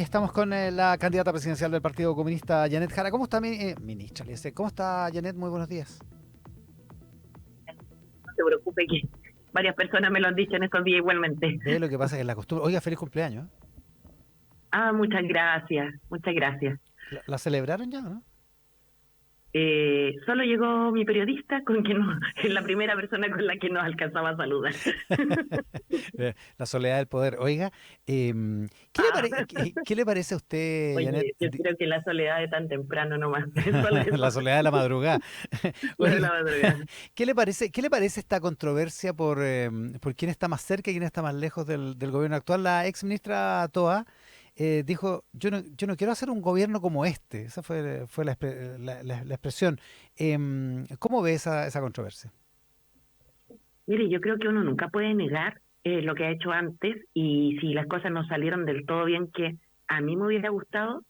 Estamos con la candidata presidencial del Partido Comunista, Janet Jara. ¿Cómo está, ministra? Le dice, ¿cómo está, Janet? Muy buenos días. No se preocupe que varias personas me lo han dicho en estos días igualmente. Ve lo que pasa que es la costumbre. Oiga, feliz cumpleaños. ¿Eh? Ah, muchas gracias, muchas gracias. ¿La celebraron ya, no? Solo llegó mi periodista con quien es la primera persona con la que nos alcanzaba a saludar. La soledad del poder. Oiga, Ah, qué le parece a usted, Janet? oye, yo creo que la soledad de tan temprano nomás, solo La eso, soledad de la madrugada. lo de la Oiga, madrugada. ¿qué le parece esta controversia por quién está más cerca y quién está más lejos del gobierno actual? La ex ministra Toa dijo, yo no quiero hacer un gobierno como este. Esa fue la expresión. ¿Cómo ve esa controversia? Mire, yo creo que uno nunca puede negar lo que ha hecho antes y si las cosas no salieron del todo bien que a mí me hubiera gustado,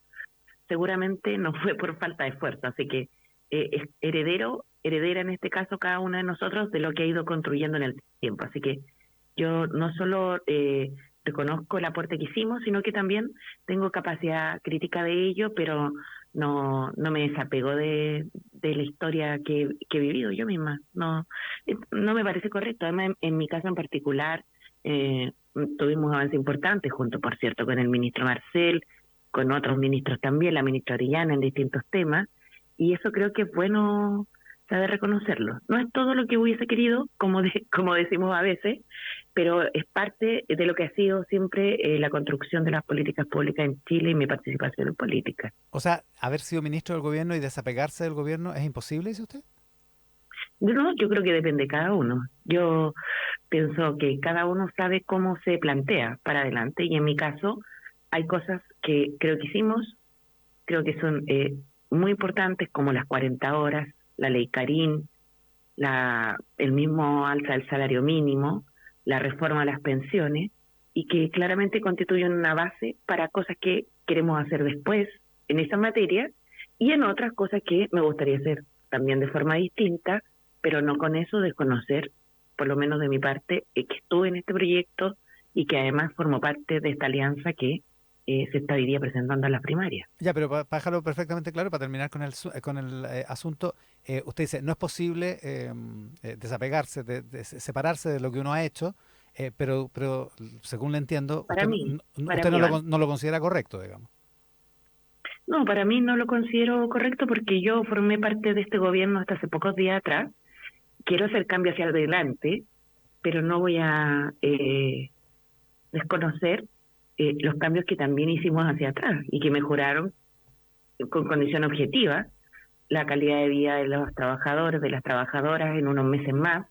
seguramente no fue por falta de esfuerzo, así que es heredera en este caso cada uno de nosotros de lo que ha ido construyendo en el tiempo. Así que yo no solo reconozco el aporte que hicimos, sino que también tengo capacidad crítica de ello, pero no me desapego de la historia que he vivido yo misma. No me parece correcto. Además, en mi caso en particular, tuvimos avances importantes, junto, por cierto, con el ministro Marcel, con otros ministros también, la ministra Orellana en distintos temas, y eso creo que es bueno saber reconocerlo. No es todo lo que hubiese querido, como decimos a veces, pero es parte de lo que ha sido siempre la construcción de las políticas públicas en Chile y mi participación en política. O sea, haber sido ministro del gobierno y desapegarse del gobierno es imposible, dice usted. No, yo creo que depende de cada uno. Yo pienso que cada uno sabe cómo se plantea para adelante y en mi caso hay cosas que creo que hicimos, creo que son muy importantes como las 40 horas, la ley Carín, el mismo alza del salario mínimo, la reforma a las pensiones y que claramente constituyen una base para cosas que queremos hacer después en esa materia y en otras cosas que me gustaría hacer también de forma distinta, pero no con eso desconocer, por lo menos de mi parte, que estuve en este proyecto y que además formo parte de esta alianza que se está hoy día presentando en las primarias. Ya, pero para dejarlo perfectamente claro, para terminar con el asunto, usted dice, no es posible desapegarse, separarse de lo que uno ha hecho, pero según le entiendo, Para mí, para usted mí, no Iván. no lo considera correcto, digamos. No, para mí no lo considero correcto porque yo formé parte de este gobierno hasta hace pocos días atrás. Quiero hacer cambio hacia adelante, pero no voy a desconocer los cambios que también hicimos hacia atrás y que mejoraron con condición objetiva la calidad de vida de los trabajadores, de las trabajadoras en unos meses más.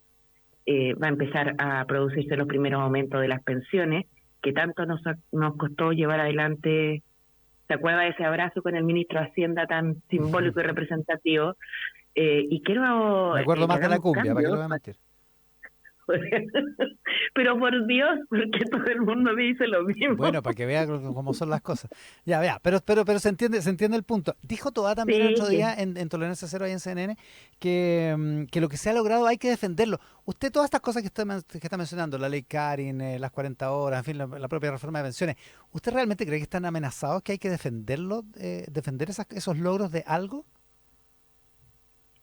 Va a empezar a producirse los primeros aumentos de las pensiones que tanto nos costó llevar adelante. ¿Se acuerda de ese abrazo con el ministro de Hacienda tan simbólico y representativo? Y quiero Me acuerdo que más de la hagamos cumbia, ¿para qué lo cambios. voy a mentir? Pero por Dios, porque todo el mundo dice lo mismo. Bueno, para que vea cómo son las cosas. Ya, vea, pero se entiende el punto. Dijo Toa también el Sí, otro día en Tolerancia Cero ahí en CNN que lo que se ha logrado hay que defenderlo. Usted todas estas cosas que está mencionando, la ley Karin, las 40 horas, en fin, la propia reforma de pensiones, ¿usted realmente cree que están amenazados, que hay que defenderlo, defender esos logros de algo?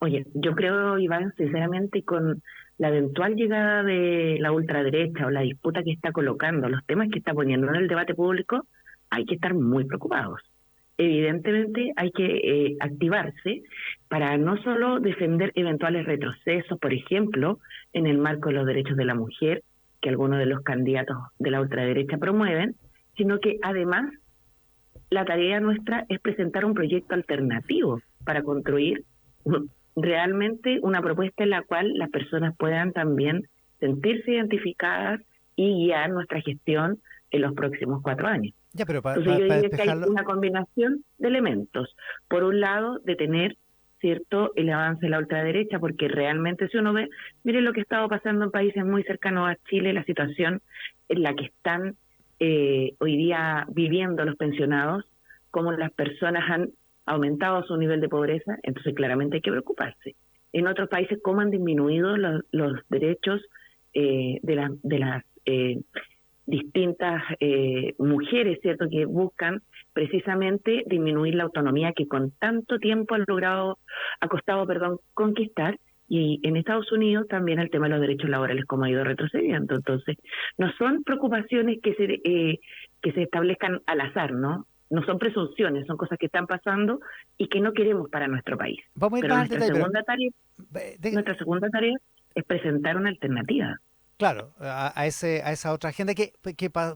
oye, yo creo, Iván, sinceramente, con la eventual llegada de la ultraderecha o la disputa que está colocando, los temas que está poniendo en el debate público, hay que estar muy preocupados. Evidentemente hay que activarse para no solo defender eventuales retrocesos, por ejemplo, en el marco de los derechos de la mujer, que algunos de los candidatos de la ultraderecha promueven, sino que además la tarea nuestra es presentar un proyecto alternativo para construir realmente una propuesta en la cual las personas puedan también sentirse identificadas y guiar nuestra gestión en los próximos 4 años. Ya, pero Entonces yo para diría que hay despejarlo, una combinación de elementos. Por un lado, de tener cierto el avance de la ultraderecha, porque realmente si uno ve, mire lo que ha estado pasando en países muy cercanos a Chile, la situación en la que están hoy día viviendo los pensionados, cómo las personas han aumentado su nivel de pobreza, entonces claramente hay que preocuparse. En otros países, cómo han disminuido los derechos de las distintas mujeres, ¿cierto?, que buscan precisamente disminuir la autonomía que con tanto tiempo ha costado, conquistar. Y en Estados Unidos también el tema de los derechos laborales como ha ido retrocediendo. Entonces, no son preocupaciones que se establezcan al azar, ¿no? No son presunciones, son cosas que están pasando y que no queremos para nuestro país. Vamos a ir Pero más al detalle, pero nuestra segunda tarea es presentar una alternativa. claro, a esa otra agenda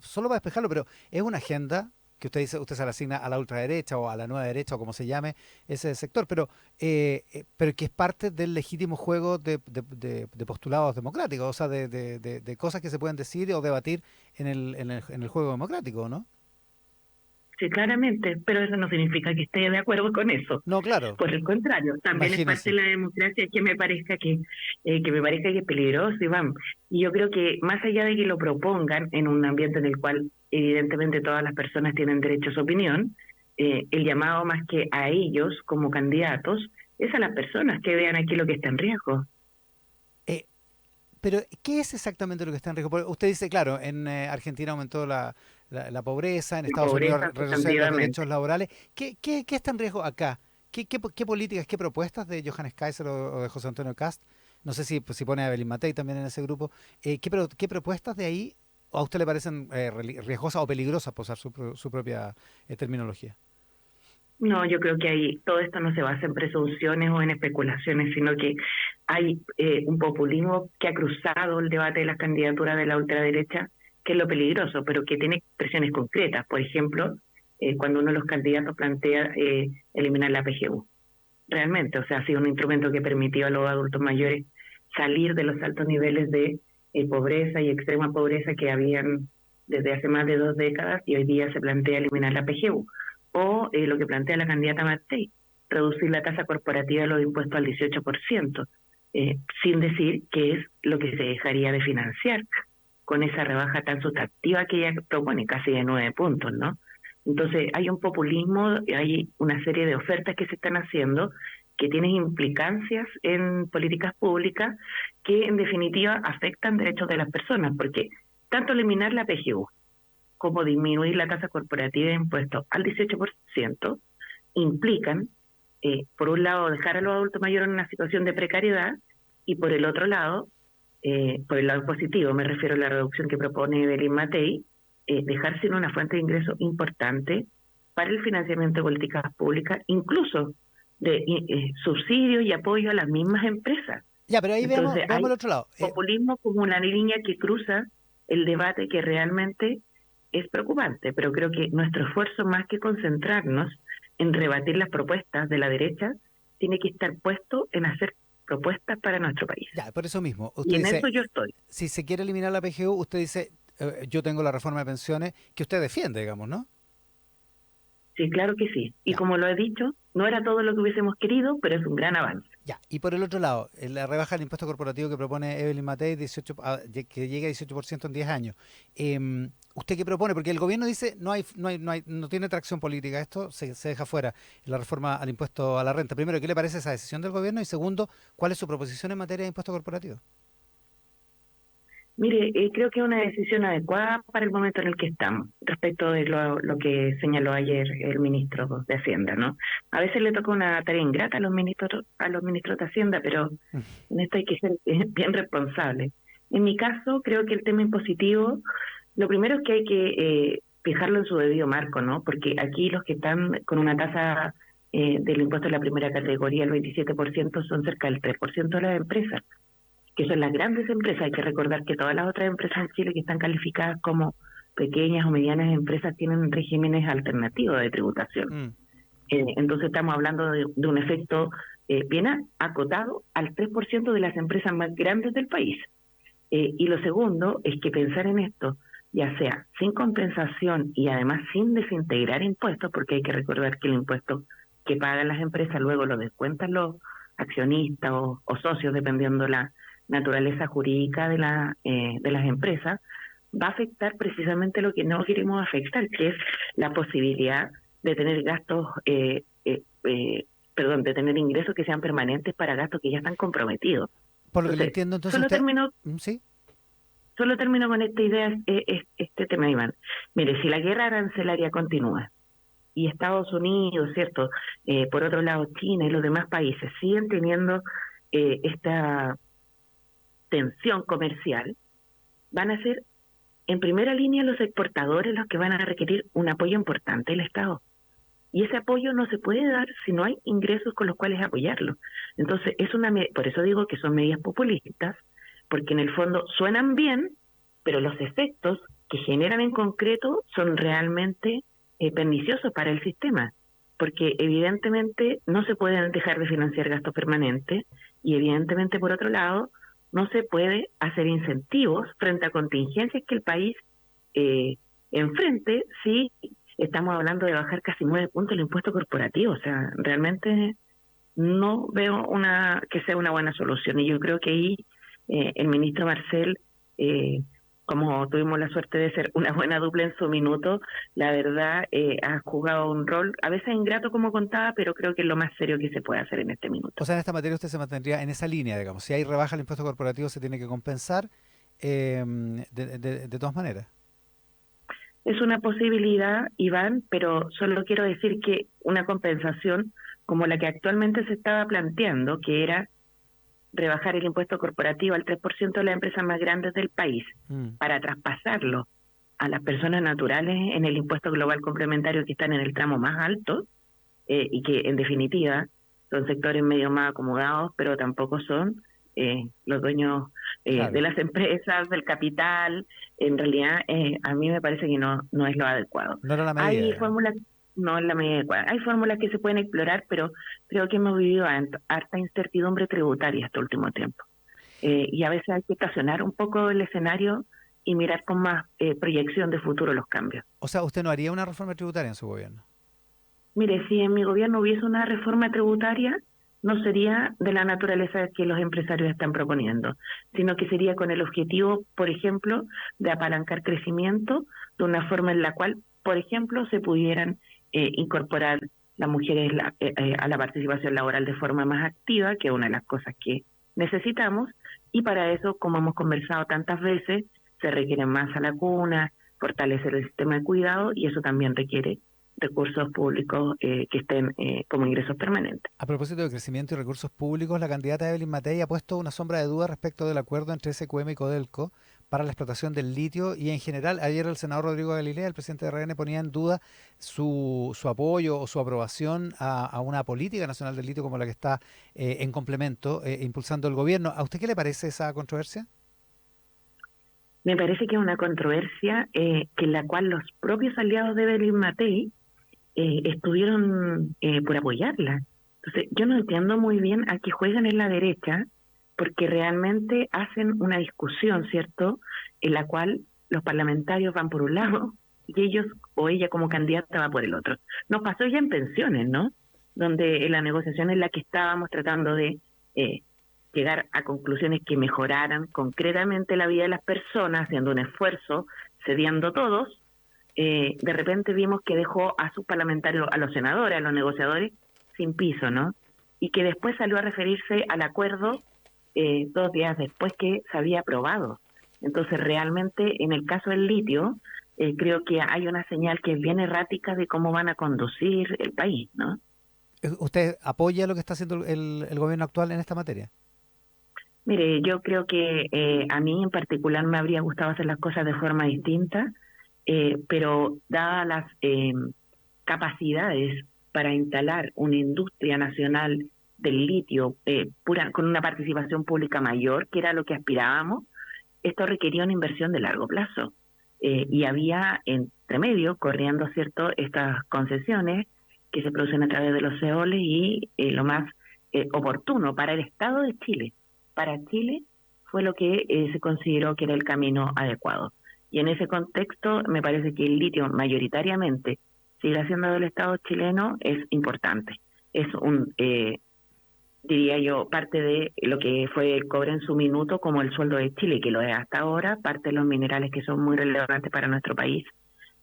solo para despejarlo, pero es una agenda que usted se la asigna a la ultraderecha o a la nueva derecha o como se llame ese sector, pero que es parte del legítimo juego de postulados democráticos, o sea, de cosas que se pueden decir o debatir en el juego democrático, ¿no? Sí, claramente, pero eso no significa que esté de acuerdo con eso. No, claro, Por el contrario, también es parte imagínese. de la democracia que me parezca que es peligroso, Iván. Y yo creo que más allá de que lo propongan en un ambiente en el cual evidentemente todas las personas tienen derecho a su opinión, el llamado más que a ellos como candidatos es a las personas que vean aquí lo que está en riesgo. Eh, Pero, ¿qué es exactamente lo que está en riesgo? Porque usted dice, claro, en Argentina aumentó la pobreza, en La Estados Unidos pobreza reducen los derechos sustantivamente. laborales. ¿Qué está en riesgo acá? ¿Qué políticas, qué propuestas de Johannes Kaiser o de José Antonio Cast? No sé si pone a Evelyn Matei también en ese grupo. ¿Qué propuestas de ahí a usted le parecen riesgosas o peligrosas, por usar su propia terminología? No, yo creo que ahí todo esto no se basa en presunciones o en especulaciones, sino que hay un populismo que ha cruzado el debate de las candidaturas de la ultraderecha, que es lo peligroso, pero que tiene expresiones concretas. Por ejemplo, cuando uno de los candidatos plantea eliminar la PGU. Realmente, o sea, ha sido un instrumento que permitió a los adultos mayores salir de los altos niveles de pobreza y extrema pobreza que habían desde hace más de 2 décadas, y hoy día se plantea eliminar la PGU. O lo que plantea la candidata Matei, reducir la tasa corporativa de los impuestos al 18%, sin decir qué es lo que se dejaría de financiar con esa rebaja tan sustantiva que ella propone, casi de 9 puntos, ¿no? Entonces hay un populismo, hay una serie de ofertas que se están haciendo que tienen implicancias en políticas públicas que en definitiva afectan derechos de las personas, porque tanto eliminar la PGU como disminuir la tasa corporativa de impuestos al 18% implican, por un lado, dejar a los adultos mayores en una situación de precariedad y por el otro lado, por el lado positivo, me refiero a la reducción que propone Evelyn Matei, dejar sin una fuente de ingreso importante para el financiamiento de políticas públicas, incluso de subsidios y apoyo a las mismas empresas. Ya, pero ahí Entonces veamos hay el otro lado. populismo como una línea que cruza el debate que realmente es preocupante, pero creo que nuestro esfuerzo, más que concentrarnos en rebatir las propuestas de la derecha, tiene que estar puesto en hacer propuestas para nuestro país. Ya, por eso mismo. Y Usted en dice, eso yo estoy. si se quiere eliminar la PGU, usted dice, yo tengo la reforma de pensiones que usted defiende, digamos, ¿no? Sí, claro que sí. Y Ya, como lo he dicho, no era todo lo que hubiésemos querido, pero es un gran avance. ya. Y por el otro lado, la rebaja del impuesto corporativo que propone Evelyn Matei, que llegue a 18% en 10 años. ¿Usted qué propone? Porque el gobierno dice no tiene tracción política, esto se deja fuera, la reforma al impuesto a la renta. Primero, ¿qué le parece esa decisión del gobierno? Y segundo, ¿cuál es su proposición en materia de impuesto corporativo? Mire, creo que es una decisión adecuada para el momento en el que estamos, respecto de lo que señaló ayer el ministro de Hacienda, ¿no? A veces le toca una tarea ingrata a los ministros de Hacienda, pero en esto hay que ser bien responsable. En mi caso, creo que el tema impositivo, lo primero es que hay que fijarlo en su debido marco, ¿no? Porque aquí los que están con una tasa del impuesto de la primera categoría, el 27%, son cerca del 3% de las empresas, que son las grandes empresas. Hay que recordar que todas las otras empresas en Chile que están calificadas como pequeñas o medianas empresas tienen regímenes alternativos de tributación. Mm. Entonces estamos hablando de un efecto bien acotado al 3% de las empresas más grandes del país. Y lo segundo es que pensar en esto, ya sea sin compensación y además sin desintegrar impuestos, porque hay que recordar que el impuesto que pagan las empresas luego lo descuentan los accionistas o socios, dependiendo la naturaleza jurídica de las empresas, va a afectar precisamente lo que no queremos afectar, que es la posibilidad de tener gastos, de tener ingresos que sean permanentes para gastos que ya están comprometidos. Por lo que le Entonces, entiendo, entonces solo usted... termino ¿Sí? solo termino con esta idea, este tema, Iván. Mire, si la guerra arancelaria continúa y Estados Unidos, ¿cierto? Por otro lado, China y los demás países siguen teniendo esta tensión comercial, van a ser en primera línea los exportadores los que van a requerir un apoyo importante del Estado. Y ese apoyo no se puede dar si no hay ingresos con los cuales apoyarlo. Entonces, por eso digo que son medidas populistas, porque en el fondo suenan bien, pero los efectos que generan en concreto son realmente perniciosos para el sistema, porque evidentemente no se pueden dejar de financiar gastos permanentes y evidentemente, por otro lado, no se puede hacer incentivos frente a contingencias que el país enfrente si estamos hablando de bajar casi 9 puntos el impuesto corporativo. O sea, realmente no veo que sea una buena solución. Y yo creo que ahí el ministro Marcel, como tuvimos la suerte de ser una buena dupla en su minuto, la verdad ha jugado un rol, a veces ingrato como contaba, pero creo que es lo más serio que se puede hacer en este minuto. O sea, en esta materia usted se mantendría en esa línea, digamos. Si hay rebaja el impuesto corporativo, se tiene que compensar de todas maneras. Es una posibilidad, Iván, pero solo quiero decir que una compensación como la que actualmente se estaba planteando, que era rebajar el impuesto corporativo al 3% de las empresas más grandes del país para traspasarlo a las personas naturales en el impuesto global complementario que están en el tramo más alto y que en definitiva son sectores medio más acomodados, pero tampoco son los dueños de Claro, las empresas, del capital. En realidad, a mí me parece que no es lo adecuado. no era la medida, Hay digamos. fórmulas, no es la medida adecuada. Hay fórmulas que se pueden explorar, pero creo que hemos vivido harta incertidumbre tributaria este último tiempo. Y a veces hay que estacionar un poco el escenario y mirar con más proyección de futuro los cambios. O sea, usted no haría una reforma tributaria en su gobierno. Mire, si en mi gobierno hubiese una reforma tributaria, no sería de la naturaleza que los empresarios están proponiendo, sino que sería con el objetivo, por ejemplo, de apalancar crecimiento de una forma en la cual, por ejemplo, se pudieran incorporar las mujeres a la participación laboral de forma más activa, que es una de las cosas que necesitamos, y para eso, como hemos conversado tantas veces, se requieren más a la cuna, fortalecer el sistema de cuidado, y eso también requiere recursos públicos que estén como ingresos permanentes. A propósito de crecimiento y recursos públicos, la candidata Evelyn Matei ha puesto una sombra de duda respecto del acuerdo entre SQM y Codelco para la explotación del litio y en general ayer el senador Rodrigo Galilea, el presidente de RN, ponía en duda su apoyo o su aprobación a una política nacional del litio como la que está en complemento impulsando el gobierno. ¿A usted qué le parece esa controversia? Me parece que es una controversia que en la cual los propios aliados de Evelyn Matei estuvieron por apoyarla. Entonces, yo no entiendo muy bien a qué juegan en la derecha, porque realmente hacen una discusión, ¿cierto?, en la cual los parlamentarios van por un lado y ellos o ella como candidata va por el otro. Nos pasó ya en pensiones, ¿no?, donde en la negociación en la que estábamos tratando de llegar a conclusiones que mejoraran concretamente la vida de las personas, haciendo un esfuerzo, cediendo todos, de repente vimos que dejó a sus parlamentarios, a los senadores, a los negociadores, sin piso, ¿no? Y que después salió a referirse al acuerdo 2 días después que se había aprobado. Entonces, realmente, en el caso del litio, creo que hay una señal que es bien errática de cómo van a conducir el país, ¿no? ¿Usted apoya lo que está haciendo el gobierno actual en esta materia? Mire, yo creo que a mí en particular me habría gustado hacer las cosas de forma distinta, pero dadas las capacidades para instalar una industria nacional del litio con una participación pública mayor, que era lo que aspirábamos, esto requería una inversión de largo plazo. Y había entre medio, corriendo cierto estas concesiones que se producen a través de los EOLs y lo más oportuno para el Estado de Chile. Para Chile fue lo que se consideró que era el camino adecuado. Y en ese contexto me parece que el litio mayoritariamente sigue siendo del Estado chileno es importante. Es diría yo, parte de lo que fue el cobre en su minuto como el sueldo de Chile, que lo es hasta ahora, parte de los minerales que son muy relevantes para nuestro país.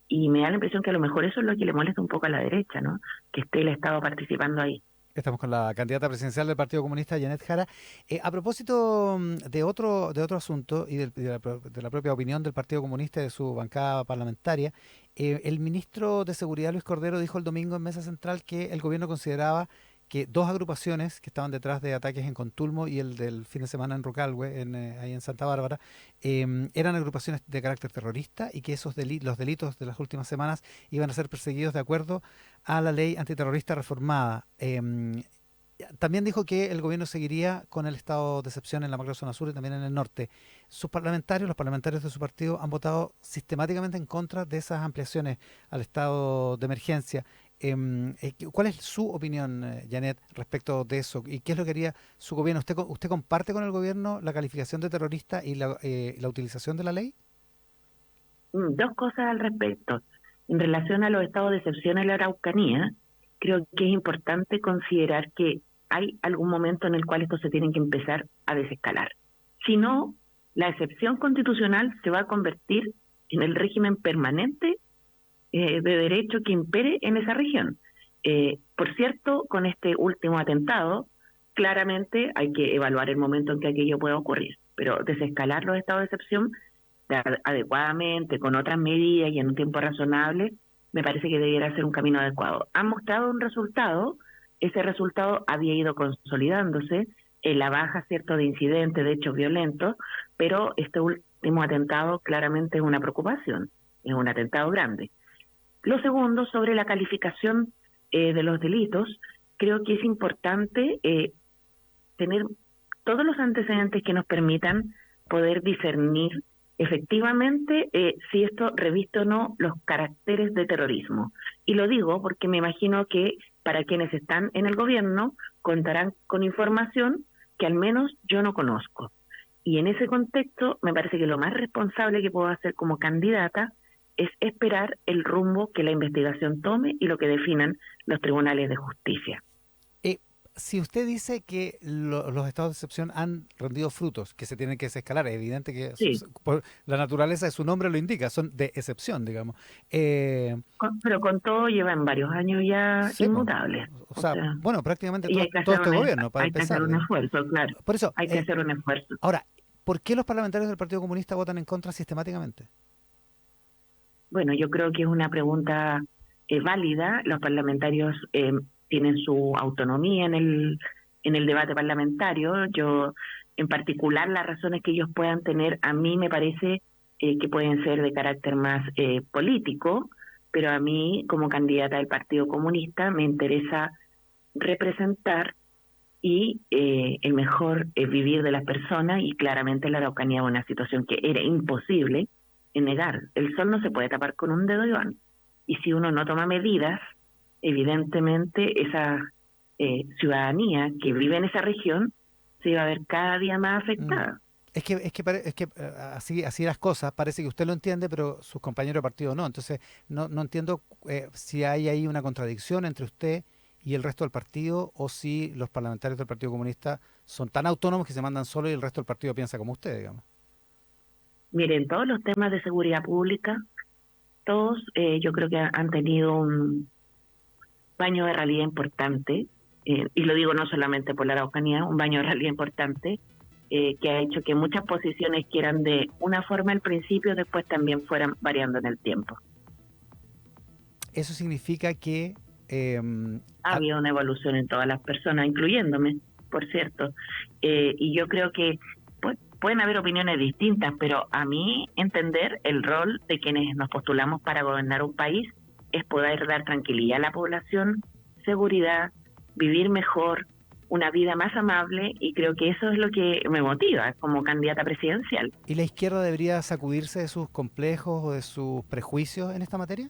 Y me da la impresión que a lo mejor eso es lo que le molesta un poco a la derecha, ¿no?, que esté el Estado participando ahí. Estamos con la candidata presidencial del Partido Comunista, Janet Jara. A propósito de otro asunto y de la propia opinión del Partido Comunista y de su bancada parlamentaria, el ministro de Seguridad, Luis Cordero, dijo el domingo en Mesa Central que el gobierno consideraba que dos agrupaciones que estaban detrás de ataques en Contulmo y el del fin de semana en Rocalhue, ahí en Santa Bárbara, eran agrupaciones de carácter terrorista y que los delitos de las últimas semanas iban a ser perseguidos de acuerdo a la ley antiterrorista reformada. También dijo que el gobierno seguiría con el estado de excepción en la macrozona sur y también en el norte. Los parlamentarios de su partido, han votado sistemáticamente en contra de esas ampliaciones al estado de emergencia. ¿Cuál es su opinión, Janet, respecto de eso? ¿Y qué es lo que haría su gobierno? ¿Usted comparte con el gobierno la calificación de terrorista y la utilización de la ley? Dos cosas al respecto. En relación a los estados de excepción en la Araucanía, creo que es importante considerar que hay algún momento en el cual esto se tiene que empezar a desescalar. Si no, la excepción constitucional se va a convertir en el régimen permanente de derecho que impere en esa región. Por cierto, con este último atentado, claramente hay que evaluar el momento en que aquello pueda ocurrir, pero desescalar los estados de excepción adecuadamente, con otras medidas y en un tiempo razonable, me parece que debiera ser un camino adecuado. Han mostrado un resultado, ese resultado había ido consolidándose en la baja, cierto, de incidentes, de hechos violentos, pero este último atentado claramente es una preocupación, es un atentado grande. Lo segundo, sobre la calificación de los delitos, creo que es importante tener todos los antecedentes que nos permitan poder discernir efectivamente si esto reviste o no los caracteres de terrorismo. Y lo digo porque me imagino que para quienes están en el gobierno contarán con información que al menos yo no conozco. Y en ese contexto me parece que lo más responsable que puedo hacer como candidata es esperar el rumbo que la investigación tome y lo que definan los tribunales de justicia. Si usted dice que los estados de excepción han rendido frutos, que se tienen que desescalar, es evidente que Sí, por la naturaleza de su nombre lo indica, son de excepción, digamos. pero con todo llevan varios años ya Sí, po. inmutables. O O sea, sea, bueno, prácticamente y todo este gobierno, para hay que hacer empezar, un digamos. esfuerzo, claro. Por eso, Hay que hacer un esfuerzo. ahora, ¿por qué los parlamentarios del Partido Comunista votan en contra sistemáticamente? Bueno, yo creo que es una pregunta válida. Los parlamentarios tienen su autonomía en el debate parlamentario. Yo, en particular, las razones que ellos puedan tener, a mí me parece que pueden ser de carácter más político, pero a mí, como candidata del Partido Comunista, me interesa representar y el mejor vivir de las personas, y claramente la Araucanía es una situación que era imposible negar. El sol no se puede tapar con un dedo, Iván, y si uno no toma medidas, evidentemente esa ciudadanía que vive en esa región se va a ver cada día más Mm. afectada. Es que así las cosas, parece que usted lo entiende, pero sus compañeros de partido no. Entonces, no entiendo si hay ahí una contradicción entre usted y el resto del partido, o si los parlamentarios del Partido Comunista son tan autónomos que se mandan solo y el resto del partido piensa como usted, digamos. Miren, todos los temas de seguridad pública, todos yo creo que han tenido un baño de realidad importante, y lo digo no solamente por la Araucanía, un baño de realidad importante, que ha hecho que muchas posiciones que eran de una forma al principio, después también fueran variando en el tiempo. Eso significa que Ha habido una evolución en todas las personas, incluyéndome, por cierto, y yo creo que pues, pueden haber opiniones distintas, pero a mi entender, el rol de quienes nos postulamos para gobernar un país es poder dar tranquilidad a la población, seguridad, vivir mejor, una vida más amable, y creo que eso es lo que me motiva como candidata presidencial. ¿y la izquierda debería sacudirse de sus complejos o de sus prejuicios en esta materia?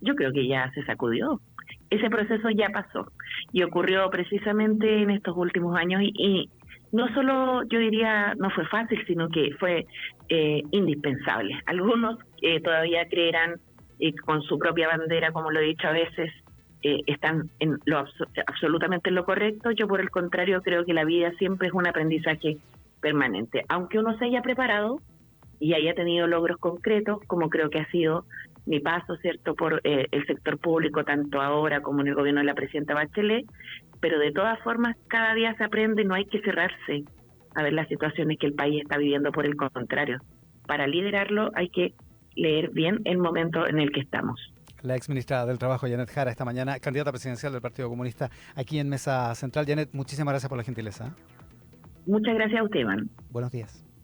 Yo creo que ya se sacudió. Ese proceso ya pasó y ocurrió precisamente en estos últimos años, y no solo, yo diría, no fue fácil, sino que fue indispensable. Algunos todavía creerán con su propia bandera, como lo he dicho a veces, están en lo absolutamente en lo correcto. Yo, por el contrario, creo que la vida siempre es un aprendizaje permanente. Aunque uno se haya preparado y haya tenido logros concretos, como creo que ha sido mi paso, ¿cierto?, por el sector público, tanto ahora como en el gobierno de la presidenta Bachelet, pero de todas formas cada día se aprende y no hay que cerrarse a ver las situaciones que el país está viviendo. Por el contrario, para liderarlo hay que leer bien el momento en el que estamos. La exministra del Trabajo, Janet Jara, esta mañana, candidata presidencial del Partido Comunista, aquí en Mesa Central. Janet, muchísimas gracias por la gentileza. Muchas gracias a usted, Iván. Buenos días.